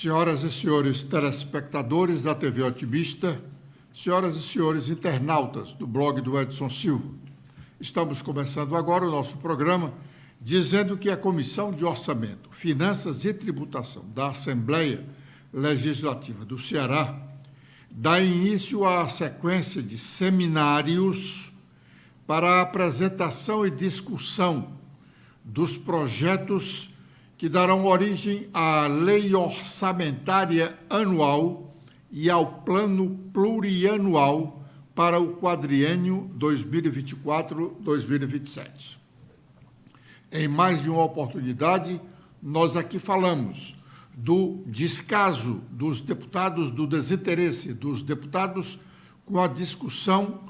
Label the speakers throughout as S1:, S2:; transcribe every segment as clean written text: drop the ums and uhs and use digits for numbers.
S1: Senhoras e senhores telespectadores da TV Otimista, senhoras e senhores internautas do blog do Edson Silva, estamos começando agora o nosso programa dizendo que a Comissão de Orçamento, Finanças e Tributação da Assembleia Legislativa do Ceará dá início à sequência de seminários para a apresentação e discussão dos projetos que darão origem à Lei Orçamentária Anual e ao Plano Plurianual para o quadriênio 2024-2027. Em mais de uma oportunidade, nós aqui falamos do descaso dos deputados, do desinteresse dos deputados com a discussão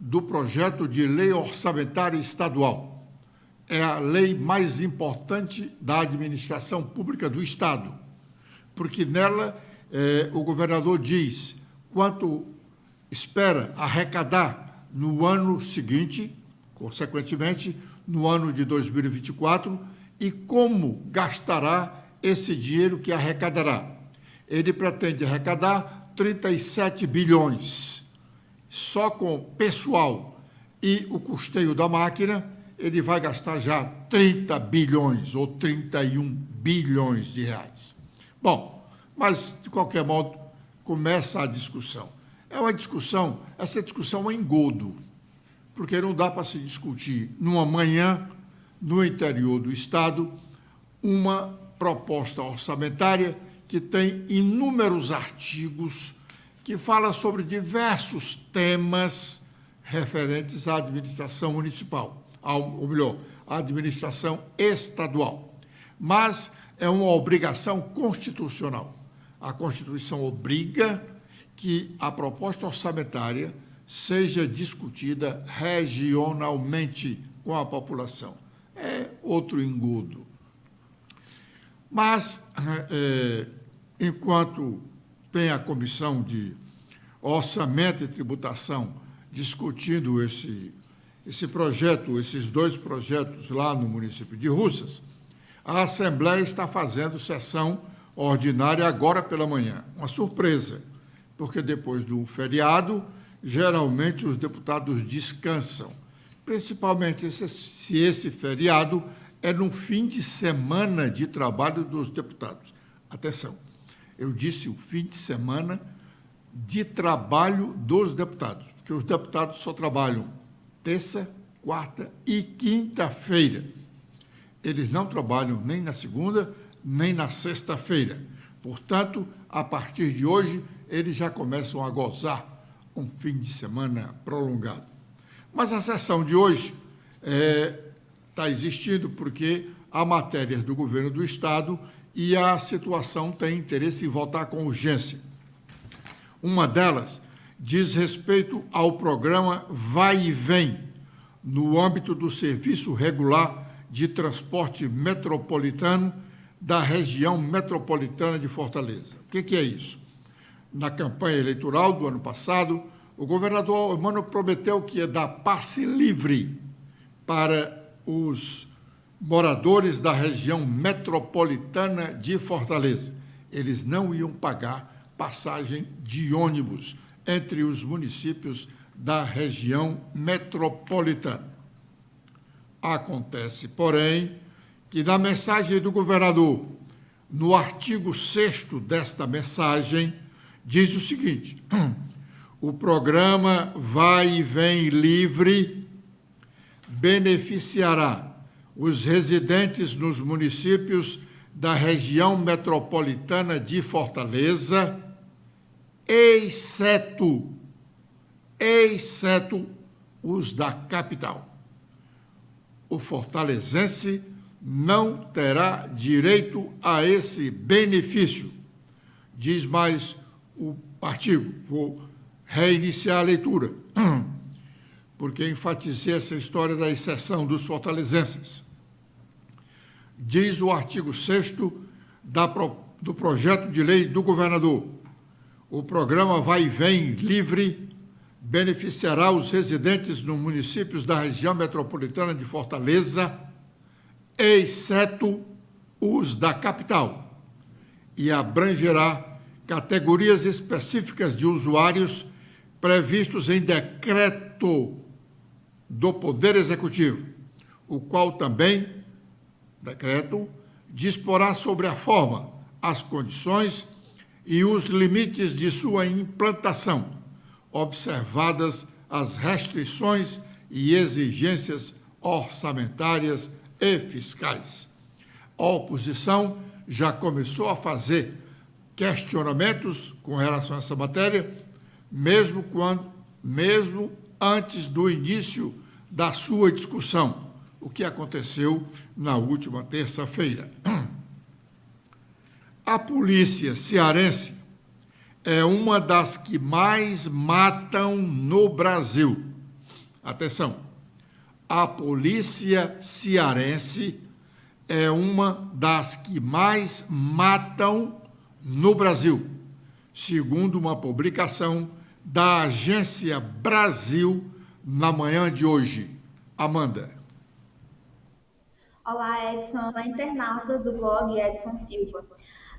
S1: do projeto de lei orçamentária estadual. É a lei mais importante da administração pública do Estado, porque nela o governador diz quanto espera arrecadar no ano seguinte, consequentemente, no ano de 2024, e como gastará esse dinheiro que arrecadará. Ele pretende arrecadar 37 bilhões. Só com pessoal e o custeio da máquina, ele vai gastar já 30 bilhões ou 31 bilhões de reais. Bom, mas, de qualquer modo, começa a discussão. É uma discussão, essa discussão é engodo, porque não dá para se discutir numa manhã, no interior do Estado, uma proposta orçamentária que tem inúmeros artigos que fala sobre diversos temas referentes à administração municipal, ou melhor, à administração estadual. Mas é uma obrigação constitucional. A Constituição obriga que a proposta orçamentária seja discutida regionalmente com a população. É outro engodo. Mas, enquanto tem a Comissão de Orçamento e Tributação discutindo esse projeto, esses dois projetos lá no município de Russas, a Assembleia está fazendo sessão ordinária agora pela manhã. Uma surpresa, porque depois do feriado, geralmente os deputados descansam, principalmente se esse feriado é no fim de semana de trabalho dos deputados. Atenção, eu disse o fim de semana de trabalho dos deputados, porque os deputados só trabalham terça, quarta e quinta-feira. Eles não trabalham nem na segunda, nem na sexta-feira. Portanto, a partir de hoje, eles já começam a gozar um fim de semana prolongado. Mas a sessão de hoje está existindo porque há matérias do governo do Estado e a situação tem interesse em votar com urgência. Uma delas diz respeito ao programa Vai e Vem, no âmbito do Serviço Regular de Transporte Metropolitano da região metropolitana de Fortaleza. O que é isso? Na campanha eleitoral do ano passado, o governador Eumano prometeu que ia dar passe livre para os moradores da região metropolitana de Fortaleza. Eles não iam pagar passagem de ônibus entre os municípios da região metropolitana. Acontece, porém, que na mensagem do governador, no artigo 6º desta mensagem, diz o seguinte: o programa Vai e Vem Livre beneficiará os residentes nos municípios da região metropolitana de Fortaleza, exceto os da capital. O fortalezense não terá direito a esse benefício. Diz mais o artigo, vou reiniciar a leitura, porque enfatizei essa história da exceção dos fortalezenses. Diz o artigo 6º do projeto de lei do governador: o programa Vai e Vem Livre beneficiará os residentes nos municípios da região metropolitana de Fortaleza, exceto os da capital. e abrangerá categorias específicas de usuários previstos em decreto do Poder Executivo, o qual também, decreto, disporá sobre a forma, as condições e os limites de sua implantação, observadas as restrições e exigências orçamentárias e fiscais. A oposição já começou a fazer questionamentos com relação a essa matéria, mesmo antes do início da sua discussão, o que aconteceu na última terça-feira. A polícia cearense é uma das que mais matam no Brasil. Atenção, a polícia cearense é uma das que mais matam no Brasil, segundo uma publicação da Agência Brasil na manhã de hoje. Amanda.
S2: Olá, Edson. Olá, internautas do blog Edson Silva.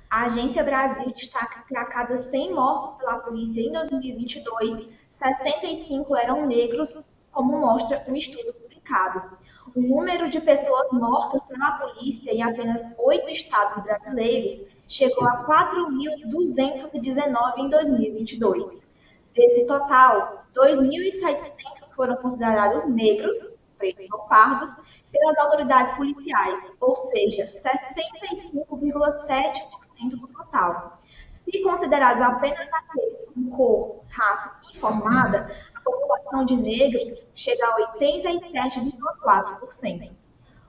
S2: A Agência Brasil destaca que a cada 100 mortos pela polícia em 2022, 65 eram negros, como mostra um estudo publicado. O número de pessoas mortas pela polícia em apenas 8 estados brasileiros chegou a 4.219 em 2022. Desse total, 2.700 foram considerados negros, pretos ou pardos, pelas autoridades policiais, ou seja, 65,7% do total. Se considerados apenas aqueles com cor, raça informada, a população de negros chega a 87,4%.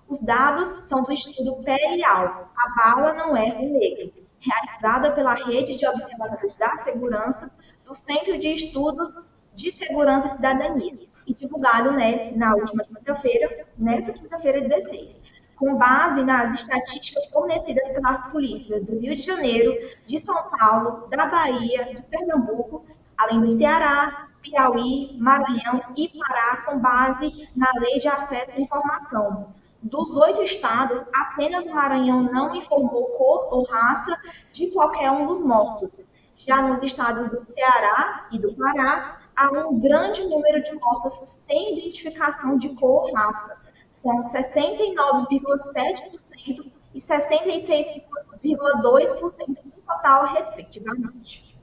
S2: Os dados são do estudo Pele-Alvo, A Bala Não Erra o Negro, realizada pela Rede de Observatórios da Segurança do Centro de Estudos de Segurança e Cidadania, e divulgado na última quinta-feira, nessa quinta-feira 16, com base nas estatísticas fornecidas pelas polícias do Rio de Janeiro, de São Paulo, da Bahia, de Pernambuco, além do Ceará, Piauí, Maranhão e Pará, com base na Lei de Acesso à Informação. Dos 8 estados, apenas o Maranhão não informou cor ou raça de qualquer um dos mortos. Já nos estados do Ceará e do Pará, há um grande número de mortos sem identificação de cor ou raça. São 69,7% e 66,2% do total, respectivamente.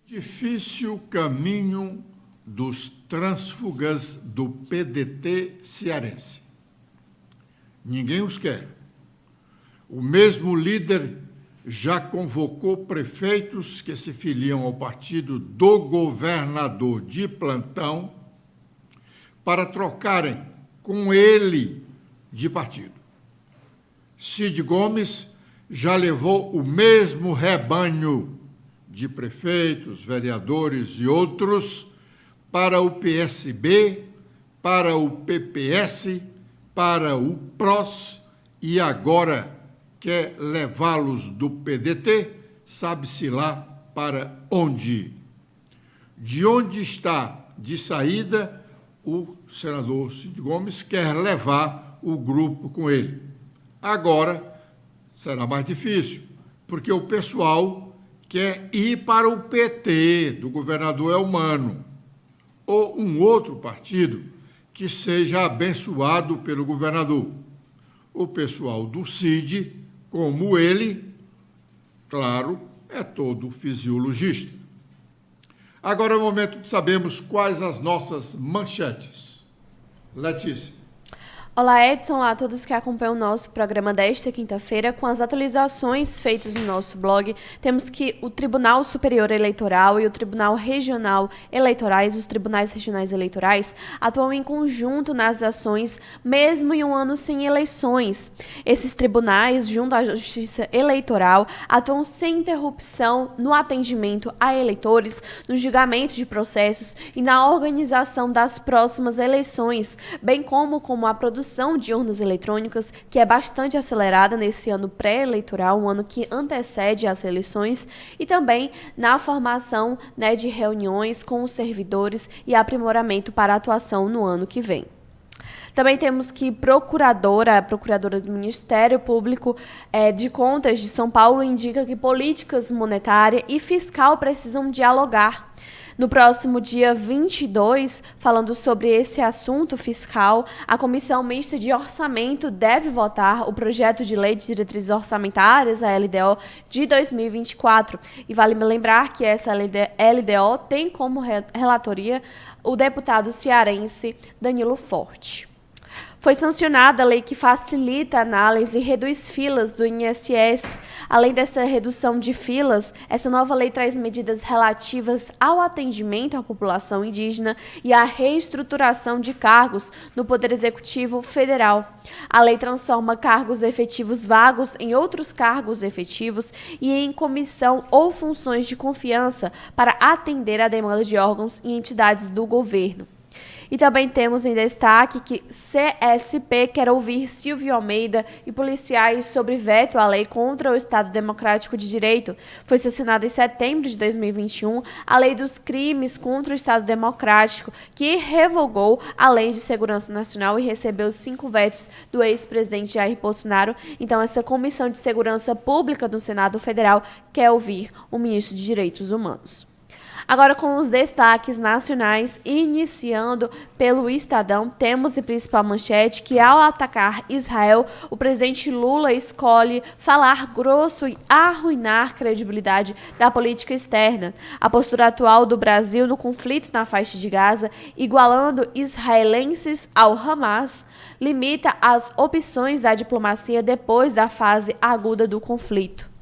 S1: Difícil caminho dos trânsfugas do PDT cearense. Ninguém os quer. O mesmo líder já convocou prefeitos que se filiam ao partido do governador de plantão para trocarem com ele de partido. Cid Gomes já levou o mesmo rebanho de prefeitos, vereadores e outros para o PSB, para o PPS, para o PROS e agora quer levá-los do PDT, sabe-se lá para onde. De onde está de saída, o senador Cid Gomes quer levar o grupo com ele. Agora será mais difícil, porque o pessoal quer ir para o PT, do governador Elmano, ou um outro partido que seja abençoado pelo governador. O pessoal do Cid, como ele, claro, é todo fisiologista. Agora é o momento de sabermos quais as nossas manchetes. Letícia.
S3: Olá, Edson. Olá a todos que acompanham o nosso programa desta quinta-feira. Com as atualizações feitas no nosso blog, temos que o Tribunal Superior Eleitoral e o Tribunal Regional Eleitorais, os Tribunais Regionais Eleitorais, atuam em conjunto nas ações, mesmo em um ano sem eleições. Esses tribunais, junto à Justiça Eleitoral, atuam sem interrupção no atendimento a eleitores, no julgamento de processos e na organização das próximas eleições, bem como a produção de urnas eletrônicas, que é bastante acelerada nesse ano pré-eleitoral, um ano que antecede as eleições, e também na formação, de reuniões com os servidores e aprimoramento para a atuação no ano que vem. Também temos que a procuradora do Ministério Público de Contas de São Paulo indica que políticas monetária e fiscal precisam dialogar. No próximo dia 22, falando sobre esse assunto fiscal, a Comissão Mista de Orçamento deve votar o projeto de Lei de Diretrizes Orçamentárias, a LDO, de 2024. E vale me lembrar que essa LDO tem como relatoria o deputado cearense Danilo Forte. Foi sancionada a lei que facilita a análise e reduz filas do INSS. Além dessa redução de filas, essa nova lei traz medidas relativas ao atendimento à população indígena e à reestruturação de cargos no Poder Executivo Federal. A lei transforma cargos efetivos vagos em outros cargos efetivos e em comissão ou funções de confiança para atender a demanda de órgãos e entidades do governo. E também temos em destaque que CSP quer ouvir Silvio Almeida e policiais sobre veto à lei contra o Estado Democrático de Direito. Foi sancionada em setembro de 2021 a lei dos crimes contra o Estado Democrático, que revogou a Lei de Segurança Nacional e recebeu 5 vetos do ex-presidente Jair Bolsonaro. Então, essa Comissão de Segurança Pública do Senado Federal quer ouvir o ministro de Direitos Humanos. Agora, com os destaques nacionais, iniciando pelo Estadão, temos em principal manchete que, ao atacar Israel, o presidente Lula escolhe falar grosso e arruinar a credibilidade da política externa. A postura atual do Brasil no conflito na faixa de Gaza, igualando israelenses ao Hamas, limita as opções da diplomacia depois da fase aguda do conflito.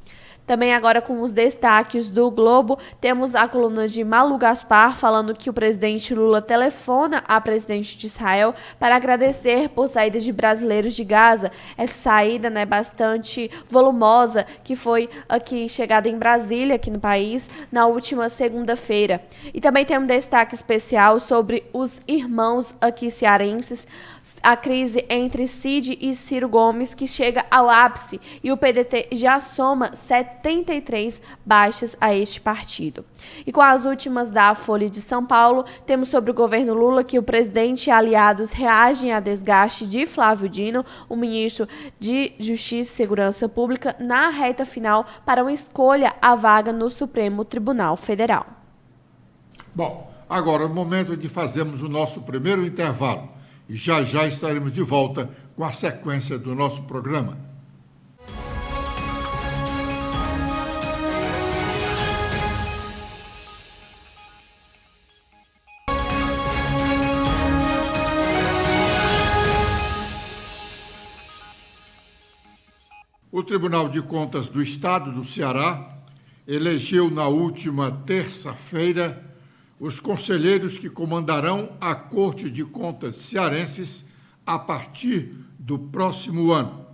S3: Também agora com os destaques do Globo, temos a coluna de Malu Gaspar falando que o presidente Lula telefona à presidente de Israel para agradecer por saída de brasileiros de Gaza. Essa saída, bastante volumosa, que foi aqui chegada em Brasília, aqui no país, na última segunda-feira. E também tem um destaque especial sobre os irmãos aqui cearenses, a crise entre Cid e Ciro Gomes, que chega ao ápice, e o PDT já soma 73 baixas a este partido. E com as últimas da Folha de São Paulo, temos sobre o governo Lula que o presidente e aliados reagem a desgaste de Flávio Dino, o ministro de Justiça e Segurança Pública, na reta final para uma escolha à vaga no Supremo Tribunal Federal.
S1: Bom, agora é o momento de fazermos o nosso primeiro intervalo. E já estaremos de volta com a sequência do nosso programa. O Tribunal de Contas do Estado do Ceará elegeu na última terça-feira os conselheiros que comandarão a Corte de Contas cearenses a partir do próximo ano.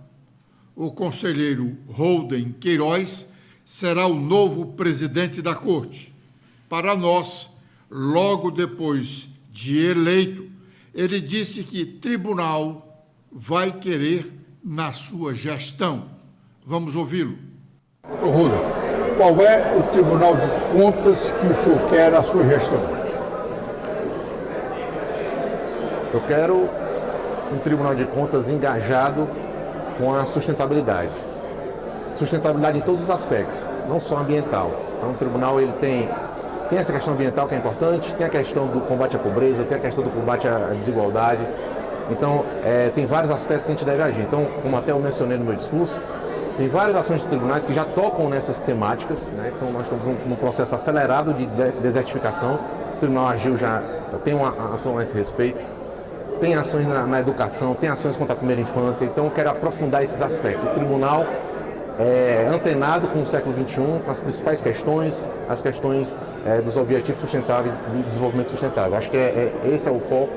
S1: O conselheiro Holden Queiroz será o novo presidente da Corte. Para nós, logo depois de eleito, ele disse que tribunal vai querer na sua gestão. Vamos ouvi-lo.
S4: Doutor Holden, qual é o Tribunal de Contas que o senhor quer na sua gestão?
S5: Eu quero um Tribunal de Contas engajado com a sustentabilidade. Sustentabilidade em todos os aspectos, não só ambiental. Então, o tribunal ele tem essa questão ambiental que é importante, tem a questão do combate à pobreza, tem a questão do combate à desigualdade. Então, tem vários aspectos que a gente deve agir. Então, como até eu mencionei no meu discurso, tem várias ações de tribunais que já tocam nessas temáticas, né? Então nós estamos num processo acelerado de desertificação. O tribunal agiu já, tem uma ação a esse respeito, tem ações na educação, tem ações contra a primeira infância, então eu quero aprofundar esses aspectos. O tribunal é antenado com o século XXI, com as principais questões, as questões dos objetivos sustentáveis, do desenvolvimento sustentável. Acho que esse é o foco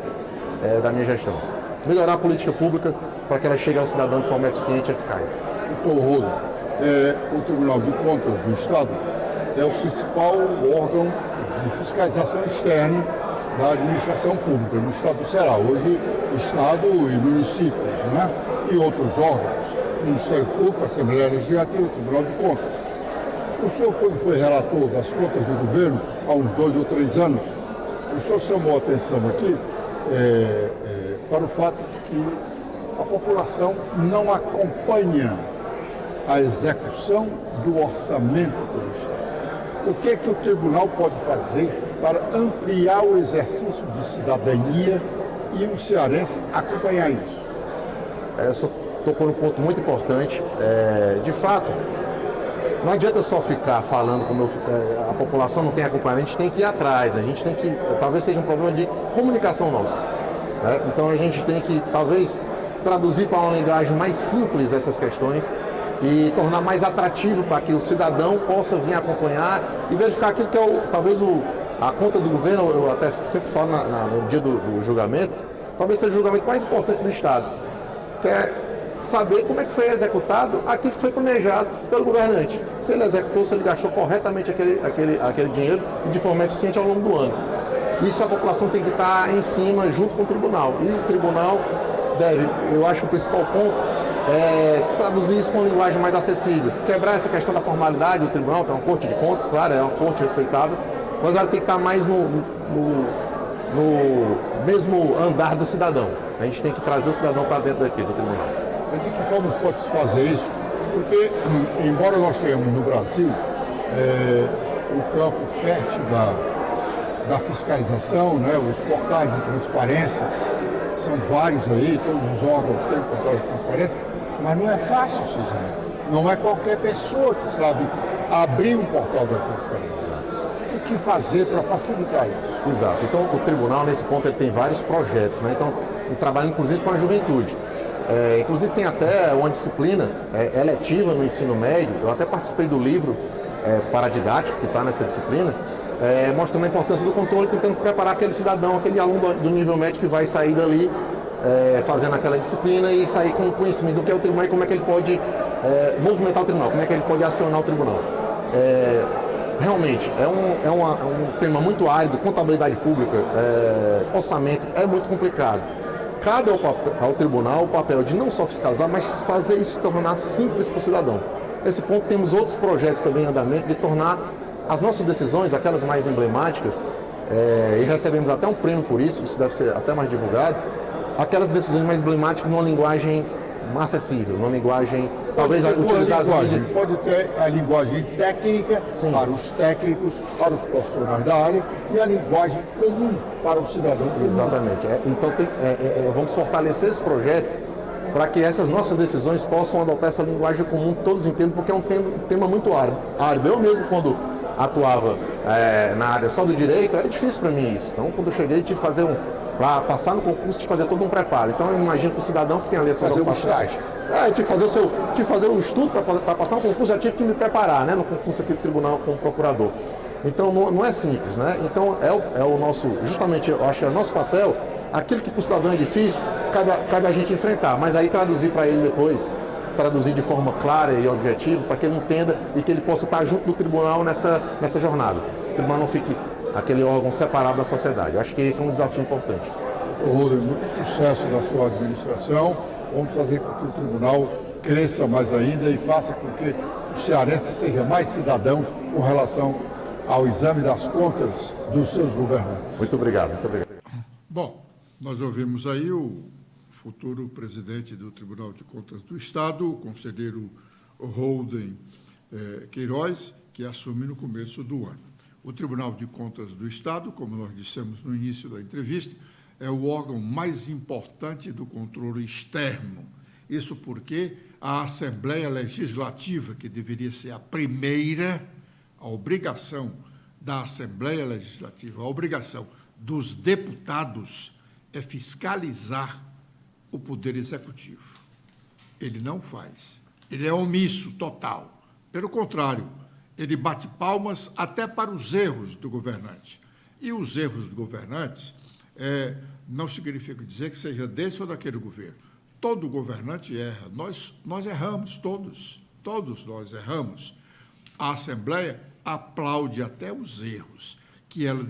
S5: da minha gestão. Melhorar a política pública para que ela chegue ao cidadão de forma eficiente e eficaz.
S4: Doutor Holden, o Tribunal de Contas do Estado é o principal órgão de fiscalização externa da administração pública no Estado do Ceará. Hoje, Estado e municípios, né? E outros órgãos, Ministério Público, Assembleia Legislativa, Tribunal de Contas. O senhor, quando foi relator das contas do governo, há uns 2 ou 3 anos, o senhor chamou a atenção aqui para o fato de que a população não acompanha a execução do orçamento do Estado. O que é que o tribunal pode fazer para ampliar o exercício de cidadania e o cearense acompanhar isso?
S5: Você tocou num ponto muito importante. De fato, não adianta só ficar falando como a população não tem acompanhamento, a gente tem que ir atrás, a gente tem que, talvez seja um problema de comunicação nosso, né? Então a gente tem que, talvez, traduzir para uma linguagem mais simples essas questões e tornar mais atrativo para que o cidadão possa vir acompanhar e verificar aquilo que é talvez a conta do governo. Eu até sempre falo no dia do julgamento, talvez seja o julgamento mais importante do Estado, que é saber como é que foi executado aquilo que foi planejado pelo governante. Se ele executou, se ele gastou corretamente aquele dinheiro e de forma eficiente ao longo do ano. Isso a população tem que estar em cima, junto com o tribunal. E o tribunal deve, eu acho que o principal ponto é traduzir isso com uma linguagem mais acessível. Quebrar essa questão da formalidade do tribunal, que é uma corte de contas, claro, é uma corte respeitável, mas ela tem que estar mais no mesmo andar do cidadão. A gente tem que trazer o cidadão para dentro daqui, do tribunal.
S4: De que forma pode-se fazer isso? Porque, embora nós tenhamos no Brasil o campo fértil da fiscalização, né, os portais de transparência, são vários aí, todos os órgãos têm portal de transparência, mas não é fácil, Cisane. Não é qualquer pessoa que sabe abrir um portal da transparência. O que fazer para facilitar isso?
S5: Exato. Então, o tribunal, nesse ponto, ele tem vários projetos, né? Então, ele trabalha, inclusive, com a juventude. Inclusive, tem até uma disciplina eletiva no ensino médio. Eu até participei do livro paradidático, que está nessa disciplina, mostrando a importância do controle, tentando preparar aquele cidadão, aquele aluno do nível médio que vai sair dali fazendo aquela disciplina e sair com conhecimento do que é o tribunal e como é que ele pode movimentar o tribunal, como é que ele pode acionar o tribunal. Realmente, é um tema muito árido, contabilidade pública, orçamento, é muito complicado. Cabe ao tribunal o papel de não só fiscalizar, mas fazer isso se tornar simples para o cidadão. Nesse ponto, temos outros projetos também em andamento de tornar as nossas decisões, aquelas mais emblemáticas, e recebemos até um prêmio por isso deve ser até mais divulgado, aquelas decisões mais emblemáticas numa linguagem mais acessível, numa linguagem, talvez utilizar
S4: pode ter a linguagem técnica, sim, para os técnicos, para os profissionais da área, e a linguagem comum para o cidadão.
S5: Exatamente. Então vamos fortalecer esse projeto para que essas nossas decisões possam adotar essa linguagem comum, todos entendam, porque é um tema muito árido. Eu mesmo, quando atuava na área só do direito, era difícil para mim isso. Então, quando eu cheguei, tive que fazer para passar no concurso, tive que fazer todo um preparo. Então, eu imagino que o cidadão que tem ali a sua
S4: estágio.
S5: tive que fazer um estudo para passar um concurso, já tive que me preparar, né, no concurso aqui do tribunal como procurador. Então, não é simples, né? Então, é o nosso, justamente, eu acho que é o nosso papel, aquilo que para o cidadão é difícil, cabe a gente enfrentar, mas aí traduzir para ele depois, traduzir de forma clara e objetiva, para que ele entenda e que ele possa estar junto do tribunal nessa jornada. O tribunal não fique aquele órgão separado da sociedade. Eu acho que esse é um desafio importante.
S4: Rodrigo, muito sucesso da sua administração. Vamos fazer com que o tribunal cresça mais ainda e faça com que o cearense seja mais cidadão com relação ao exame das contas dos seus governantes.
S5: Muito obrigado, muito obrigado.
S1: Bom, nós ouvimos aí o futuro presidente do Tribunal de Contas do Estado, o conselheiro Holden Queiroz, que assume no começo do ano. O Tribunal de Contas do Estado, como nós dissemos no início da entrevista, é o órgão mais importante do controle externo. Isso porque a Assembleia Legislativa, que deveria ser a primeira, a obrigação da Assembleia Legislativa, a obrigação dos deputados é fiscalizar o Poder Executivo. Ele não faz. Ele é omisso total. Pelo contrário, ele bate palmas até para os erros do governante. E os erros do governante não significa dizer que seja desse ou daquele governo. Todo governante erra. Nós erramos, todos nós erramos. A Assembleia aplaude até os erros que ela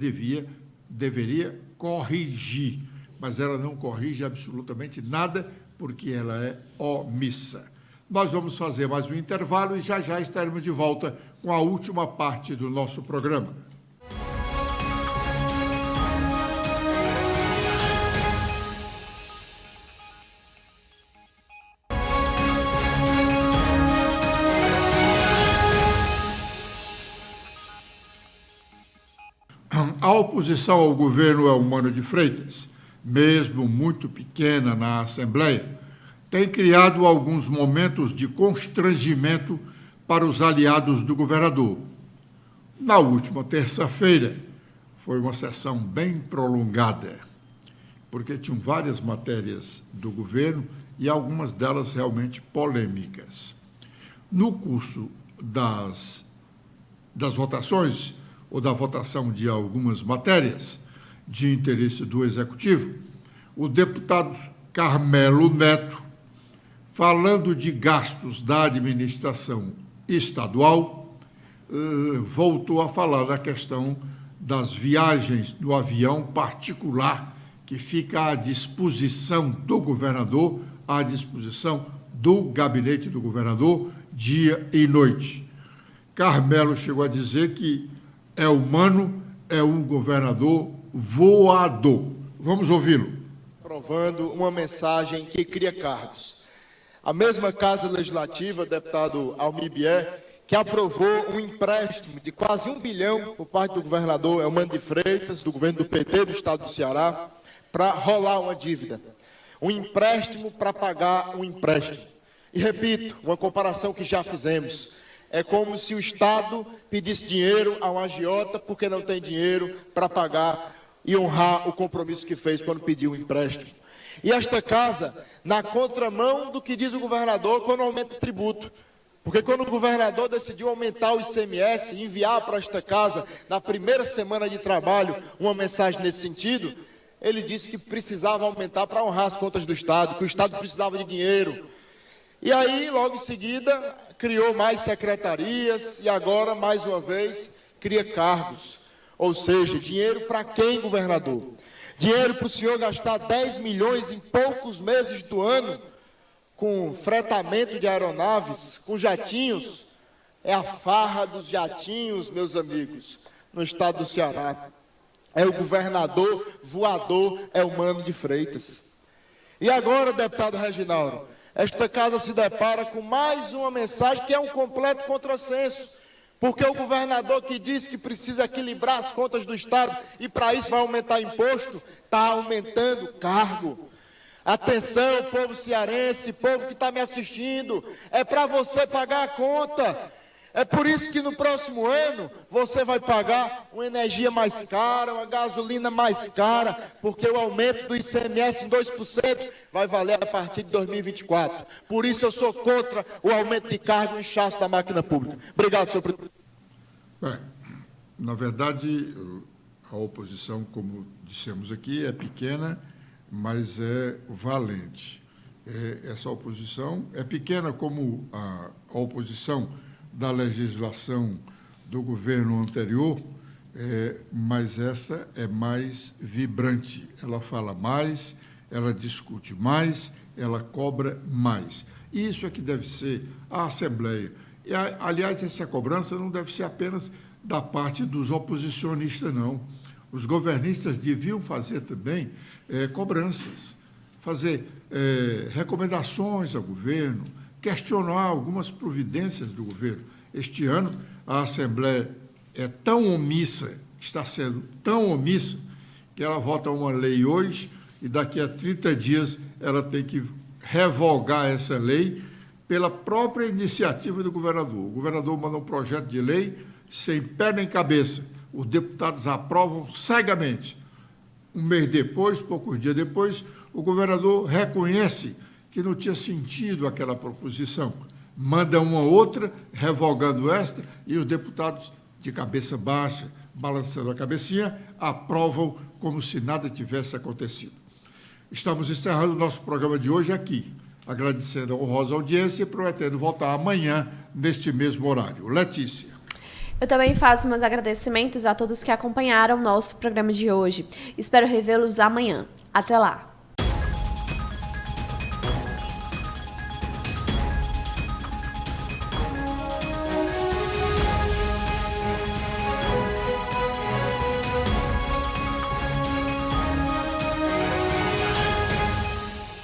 S1: deveria corrigir, mas ela não corrige absolutamente nada porque ela é omissa. Nós vamos fazer mais um intervalo e já estaremos de volta com a última parte do nosso programa. A oposição ao governo Eumano de Freitas, mesmo muito pequena na Assembleia, tem criado alguns momentos de constrangimento para os aliados do governador. Na última terça-feira, foi uma sessão bem prolongada, porque tinham várias matérias do governo e algumas delas realmente polêmicas. No curso das votações, ou da votação de algumas matérias de interesse do Executivo, o deputado Carmelo Neto, falando de gastos da administração estadual, voltou a falar da questão das viagens do avião particular que fica à disposição do governador, à disposição do gabinete do governador, dia e noite. Carmelo chegou a dizer que Eumano é um governador voador. Vamos ouvi-lo.
S6: Provando uma mensagem que cria cargos. A mesma Casa Legislativa, deputado Almir Bier, que aprovou um empréstimo de quase 1 bilhão por parte do governador Eumano de Freitas, do governo do PT do estado do Ceará, para rolar uma dívida. Um empréstimo para pagar um empréstimo. E repito, uma comparação que já fizemos. É como se o Estado pedisse dinheiro a um agiota porque não tem dinheiro para pagar e honrar o compromisso que fez quando pediu o empréstimo. E esta casa, na contramão do que diz o governador quando aumenta o tributo. Porque quando o governador decidiu aumentar o ICMS e enviar para esta casa, na primeira semana de trabalho, uma mensagem nesse sentido, ele disse que precisava aumentar para honrar as contas do Estado, que o Estado precisava de dinheiro. E aí, logo em seguida, criou mais secretarias e agora, mais uma vez, cria cargos. Ou seja, dinheiro para quem, governador? Dinheiro para o senhor gastar 10 milhões em poucos meses do ano com fretamento de aeronaves, com jatinhos? É a farra dos jatinhos, meus amigos, no estado do Ceará. É o governador voador Eumano de Freitas. E agora, deputado Reginaldo, esta casa se depara com mais uma mensagem que é um completo contrassenso, porque o governador que disse que precisa equilibrar as contas do Estado e para isso vai aumentar imposto, está aumentando cargo. Atenção, povo cearense, povo que está me assistindo, é para você pagar a conta. É por isso que no próximo ano você vai pagar uma energia mais cara, uma gasolina mais cara, porque o aumento do ICMS em 2% vai valer a partir de 2024. Por isso eu sou contra o aumento de cargo e inchaço da máquina pública. Obrigado, senhor presidente.
S1: Na verdade, a oposição, como dissemos aqui, é pequena, mas é valente. Essa oposição é pequena como a oposição da legislação do governo anterior, mas essa é mais vibrante. Ela fala mais, ela discute mais, ela cobra mais. Isso é que deve ser a Assembleia. E, aliás, essa cobrança não deve ser apenas da parte dos oposicionistas, não. Os governistas deviam fazer também cobranças, fazer recomendações ao governo, questionar algumas providências do governo. Este ano, a Assembleia é tão omissa, está sendo tão omissa, que ela vota uma lei hoje e daqui a 30 dias ela tem que revogar essa lei pela própria iniciativa do governador. O governador manda um projeto de lei sem pé nem cabeça. Os deputados aprovam cegamente. Um mês depois, poucos dias depois, o governador reconhece que não tinha sentido aquela proposição. Manda uma outra, revogando esta, e os deputados, de cabeça baixa, balançando a cabecinha, aprovam como se nada tivesse acontecido. Estamos encerrando o nosso programa de hoje aqui, agradecendo a honrosa audiência e prometendo voltar amanhã, neste mesmo horário. Letícia.
S3: Eu também faço meus agradecimentos a todos que acompanharam o nosso programa de hoje. Espero revê-los amanhã. Até lá!